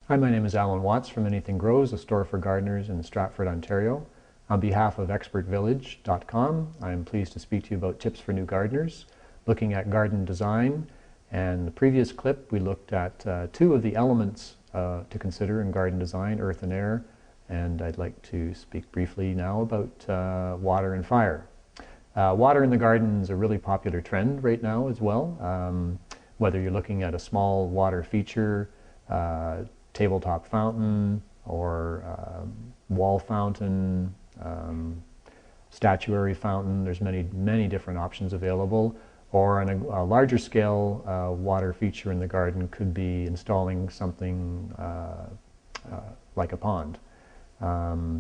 Hi, my name is Alan Watts from Anything Grows, a store for gardeners in Stratford, Ontario. On behalf of expertvillage.com, I am pleased to speak to you about tips for new gardeners, looking at garden design. And the previous clip, we looked at two of the elements to consider in garden design, earth and air. And I'd like to speak briefly now about water and fire. Water in the garden is a really popular trend right now as well. Whether you're looking at a small water feature, tabletop fountain, or wall fountain, statuary fountain. There's many different options available. Or on a larger scale, water feature in the garden could be installing something like a pond.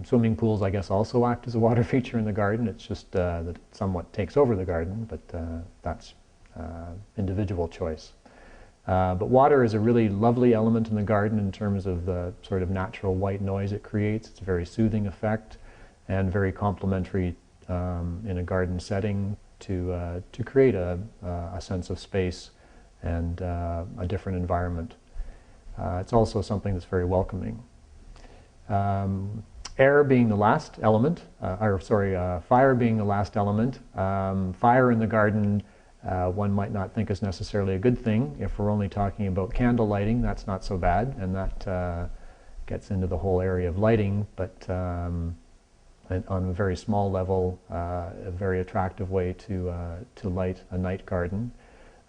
Swimming pools, I guess, also act as a water feature in the garden. It's just that it somewhat takes over the garden, but that's individual choice. But water is a really lovely element in the garden in terms of the sort of natural white noise it creates. It's a very soothing effect and very complementary in a garden setting to create a sense of space and a different environment. It's also something that's very welcoming. Air being the last element, fire being the last element. Fire in the garden one might not think is necessarily a good thing. If we're only talking about candle lighting, that's not so bad, and that gets into the whole area of lighting, but on a very small level, a very attractive way to light a night garden.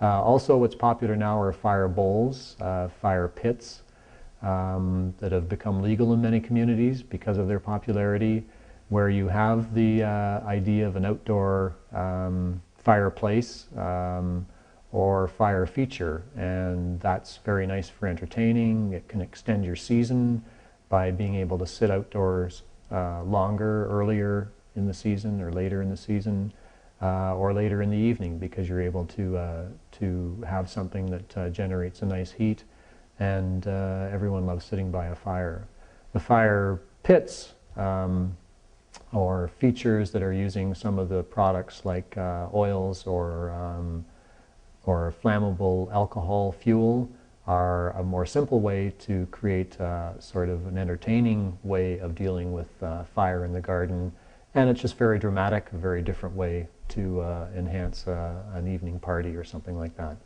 Also, what's popular now are fire bowls, fire pits, that have become legal in many communities because of their popularity, where you have the idea of an outdoor fireplace or fire feature, and that's very nice for entertaining. It can extend your season by being able to sit outdoors longer, earlier in the season or later in the season, or later in the evening, because you're able to have something that generates a nice heat, and everyone loves sitting by a fire. The fire pits or features that are using some of the products like oils or flammable alcohol fuel are a more simple way to create sort of an entertaining way of dealing with fire in the garden, and it's just very dramatic, a very different way to enhance an evening party or something like that.